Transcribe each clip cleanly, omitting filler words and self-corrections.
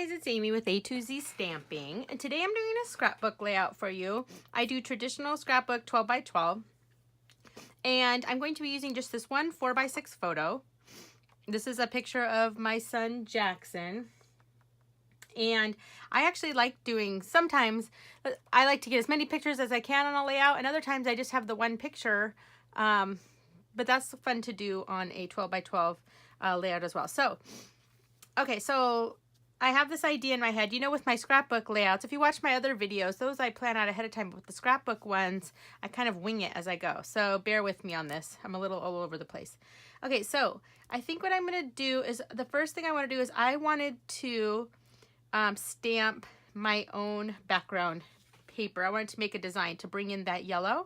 guys, it's Amy with A2Z Stamping, and today I'm doing a scrapbook layout for you. I do traditional scrapbook 12 by 12, and I'm going to be using just this one 4 by 6 photo. This is a picture of my son Jackson, and I actually like doing, sometimes I like to get as many pictures as I can on a layout, and other times I just have the one picture, but that's fun to do on a 12 by 12 layout as well. So, okay, so I have this idea in my head, you know, with my scrapbook layouts. If you watch my other videos, those I plan out ahead of time, but with the scrapbook ones, I kind of wing it as I go. So bear with me on this. I'm a little all over the place. Okay, so I think what I'm going to do is, the first thing I want to do is I wanted to stamp my own background paper. I wanted to make a design to bring in that yellow.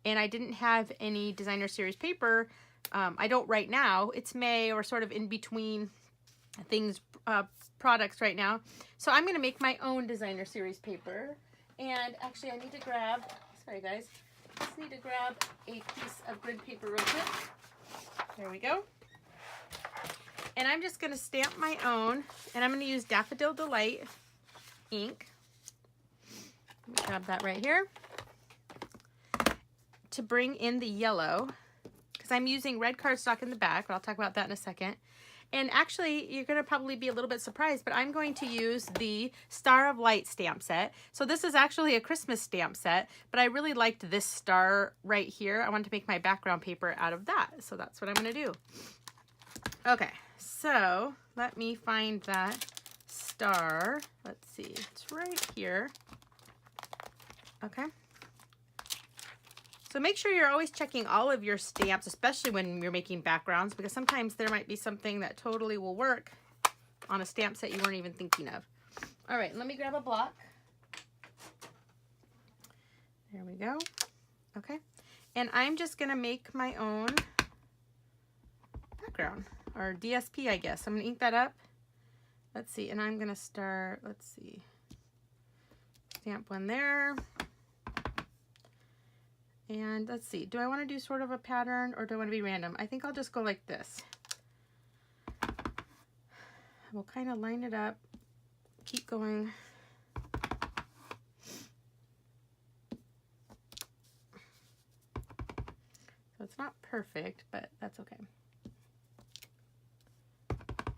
And I didn't have any designer series paper. I don't right now. It's May, or sort of in between things, products right now. So I'm going to make my own designer series paper. And actually I need to grab, sorry guys, I just need to grab a piece of grid paper real quick. There we go. And I'm just going to stamp my own, and I'm going to use Daffodil Delight ink. Let me grab that right here to bring in the yellow, because I'm using red cardstock in the back, but I'll talk about that in a second. And actually, you're going to probably be a little bit surprised, but I'm going to use the Star of Light stamp set. So this is actually a Christmas stamp set, but I really liked this star right here. I wanted to make my background paper out of that. So that's what I'm going to do. Okay, so let me find that star. Let's see, it's right here. Okay. So make sure you're always checking all of your stamps, especially when you're making backgrounds, because sometimes there might be something that totally will work on a stamp set you weren't even thinking of. All right, let me grab a block. There we go. Okay. And I'm just going to make my own background, or DSP, I guess. I'm going to ink that up. Let's see. And I'm going to start, let's see, stamp one there. And let's see, do I want to do sort of a pattern, or do I want to be random? I think I'll just go like this. We'll kind of line it up, keep going. So it's not perfect, but that's okay.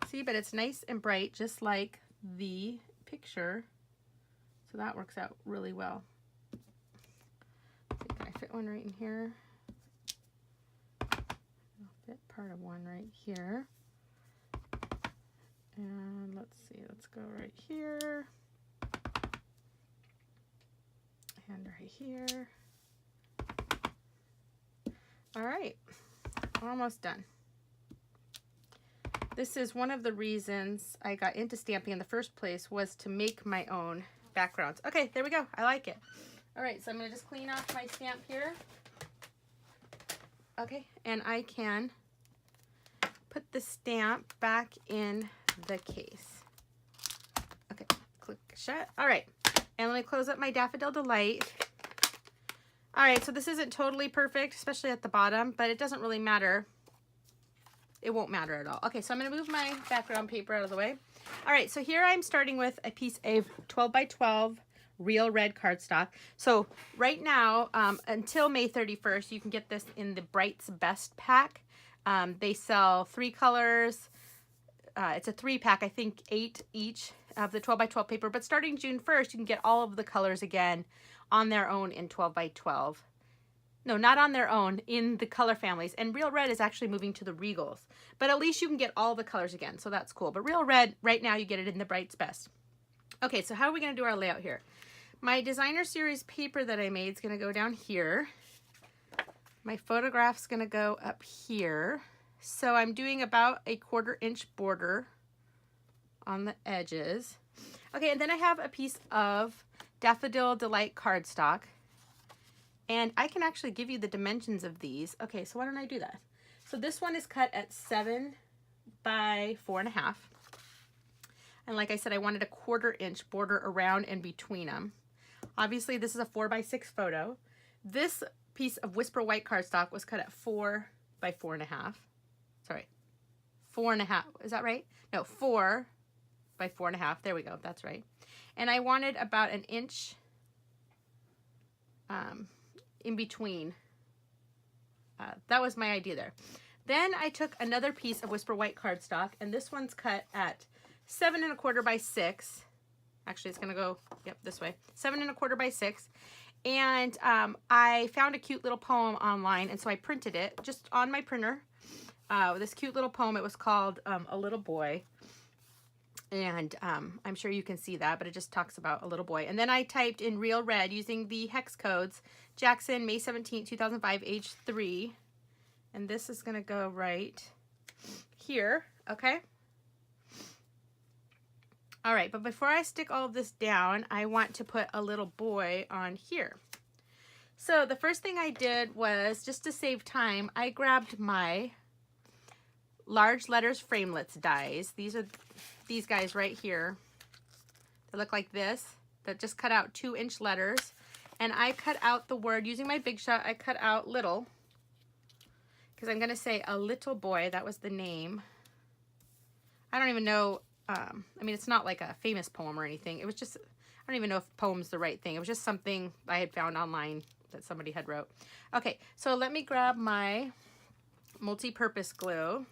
See, but it's nice and bright, just like the picture. So that works out really well. Fit one right in here. I'll fit part of one right here. And let's see, let's go right here. And right here. All right, almost done. This is one of the reasons I got into stamping in the first place, was to make my own backgrounds. Okay, there we go. I like it. All right, so I'm going to just clean off my stamp here. Okay, and I can put the stamp back in the case. Okay, click shut. All right, and let me close up my Daffodil Delight. All right, so this isn't totally perfect, especially at the bottom, but it doesn't really matter. It won't matter at all. Okay, so I'm going to move my background paper out of the way. All right, so here I'm starting with a piece of 12 by 12 real red cardstock. So right now, until May 31st, you can get this in the Bright's Best pack. They sell 3 colors. It's a 3-pack, I think 8 each of the 12 by 12 paper. But starting June 1st, you can get all of the colors again on their own in 12 by 12. No, not on their own, in the color families. And Real Red is actually moving to the Regals. But at least you can get all the colors again, so that's cool. But Real Red, right now, you get it in the Bright's Best. Okay, so how are we going to do our layout here? My designer series paper that I made is going to go down here. My photograph's going to go up here. So I'm doing about a 1/4 inch border on the edges. Okay, and then I have a piece of Daffodil Delight cardstock. And I can actually give you the dimensions of these. Okay, so why don't I do that? So this one is cut at 7 by 4.5. And like I said, I wanted a 1/4 inch border around and between them. Obviously, this is a 4 by 6 photo. This piece of Whisper White cardstock was cut at 4 by 4.5. Sorry, 4.5. Is that right? No, 4 by 4.5. There we go. That's right. And I wanted about an inch in between. That was my idea there. Then I took another piece of Whisper White cardstock, and this one's cut at 7 1/4 by 6. Actually, it's gonna go, yep, this way. 7 1/4 by 6. And I found a cute little poem online, and so I printed it just on my printer. This cute little poem. It was called A Little Boy. And I'm sure you can see that, but it just talks about a little boy. And then I typed in real red using the hex codes, Jackson, May 17, 2005, age 3. And this is going to go right here, okay? All right, but before I stick all of this down, I want to put a little boy on here. So the first thing I did was, just to save time, I grabbed my Large Letters Framelits dies. These are these guys right here. They look like this. That just cut out 2-inch letters. And I cut out the word, using my Big Shot, I cut out little. Because I'm going to say a little boy. That was the name. I don't even know. I mean, it's not like a famous poem or anything. It was just, I don't even know if poem's the right thing. It was just something I had found online that somebody had wrote. Okay, so let me grab my multi-purpose glue.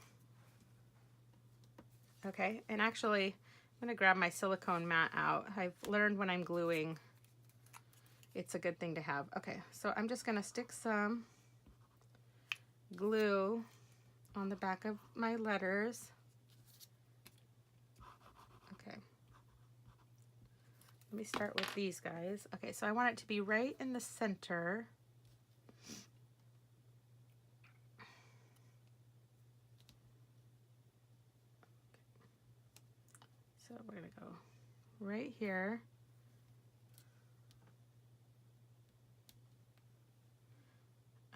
Okay, and actually, I'm going to grab my silicone mat out. I've learned when I'm gluing, it's a good thing to have. Okay, so I'm just going to stick some glue on the back of my letters. Okay. Let me start with these guys. Okay, so I want it to be right in the center. So we're going to go right here.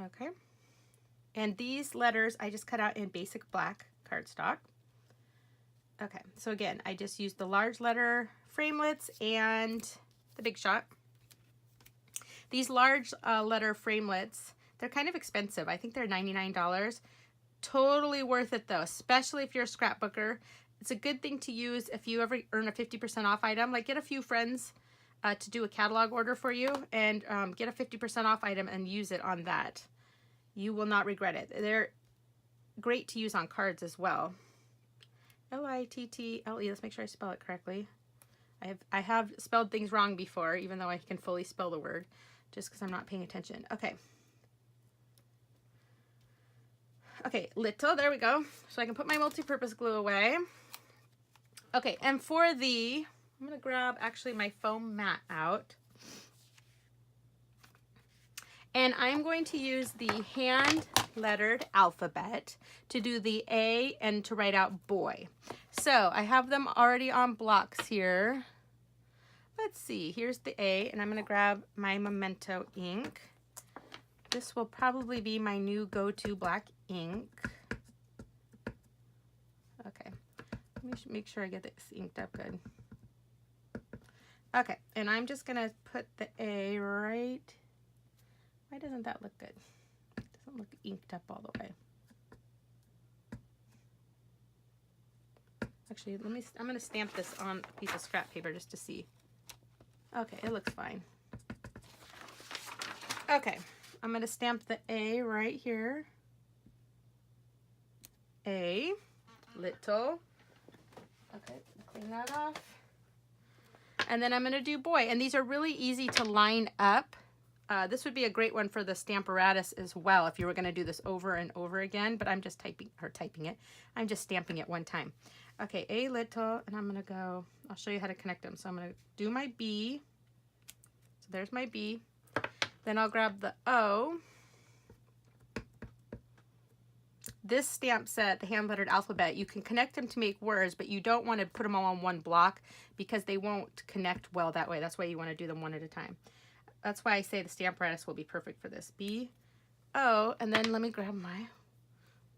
Okay. And these letters I just cut out in basic black cardstock. Okay, so again, I just used the Large Letter Framelits and the Big Shot. These Large Letter Framelits, they're kind of expensive. I think they're $99. Totally worth it though, especially if you're a scrapbooker. It's a good thing to use if you ever earn a 50% off item. Like, get a few friends to do a catalog order for you, and get a 50% off item and use it on that. You will not regret it. They're great to use on cards as well. L-I-T-T-L-E. Let's make sure I spell it correctly. I have spelled things wrong before, even though I can fully spell the word, just because I'm not paying attention. Okay. Okay, little, there we go. So I can put my multi-purpose glue away. Okay, and for the, I'm gonna grab actually my foam mat out. And I'm going to use the hand-lettered alphabet to do the A and to write out boy. So I have them already on blocks here. Let's see, here's the A, and I'm gonna grab my Memento ink. This will probably be my new go-to black ink. Okay, let me make sure I get this inked up good. Okay, and I'm just gonna put the A right. Why doesn't that look good? It doesn't look inked up all the way. Actually, I'm gonna stamp this on a piece of scrap paper just to see. Okay, it looks fine. Okay, I'm gonna stamp the A right here. A, little. Okay, clean that off. And then I'm gonna do boy, and these are really easy to line up. This would be a great one for the Stamparatus as well if you were going to do this over and over again, but I'm just typing it. I'm just stamping it one time. Okay, a little, and I'm going to go, I'll show you how to connect them. So I'm going to do my B. So there's my B. Then I'll grab the O. This stamp set, the hand-lettered alphabet, you can connect them to make words, but you don't want to put them all on one block because they won't connect well that way. That's why you want to do them one at a time. That's why I say the Stamparatus will be perfect for this. B, O, and then let me grab my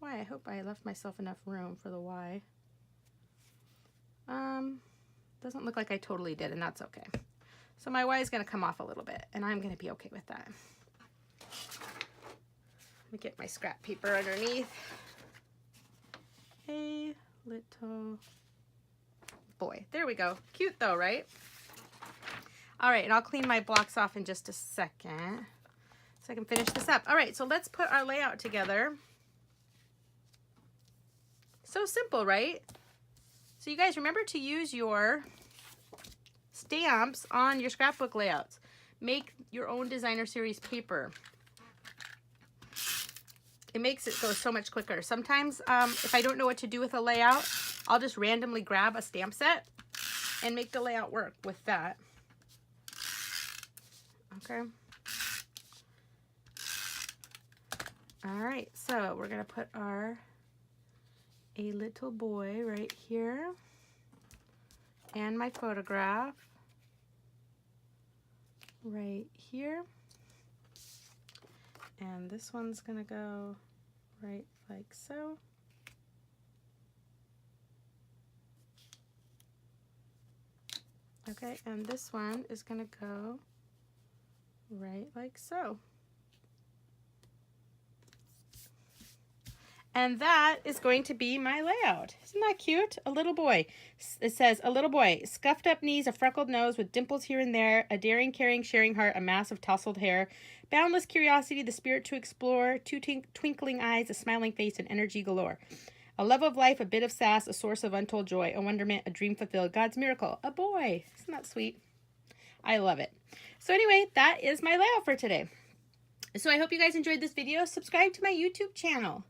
Y. I hope I left myself enough room for the Y. Doesn't look like I totally did, and that's okay. So my Y is going to come off a little bit, and I'm going to be okay with that. Let me get my scrap paper underneath. A little boy. There we go. Cute though, right? All right, and I'll clean my blocks off in just a second so I can finish this up. All right, so let's put our layout together. So simple, right? So you guys remember to use your stamps on your scrapbook layouts. Make your own designer series paper. It makes it go so much quicker. Sometimes if I don't know what to do with a layout, I'll just randomly grab a stamp set and make the layout work with that. Okay. All right, so we're gonna put our A Little Boy right here and my photograph right here. And this one's gonna go right like so. Okay, and this one is gonna go right like so. And that is going to be my layout. Isn't that cute? A little boy. It says, a little boy, scuffed up knees, a freckled nose with dimples here and there, a daring, caring, sharing heart, a mass of tousled hair, boundless curiosity, the spirit to explore, two twinkling eyes, a smiling face, and energy galore. A love of life, a bit of sass, a source of untold joy, a wonderment, a dream fulfilled, God's miracle, a boy. Isn't that sweet? I love it. So anyway, that is my layout for today. So I hope you guys enjoyed this video. Subscribe to my YouTube channel.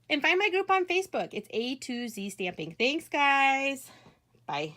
And find my group on Facebook. It's A2Z Stamping. Thanks, guys. Bye.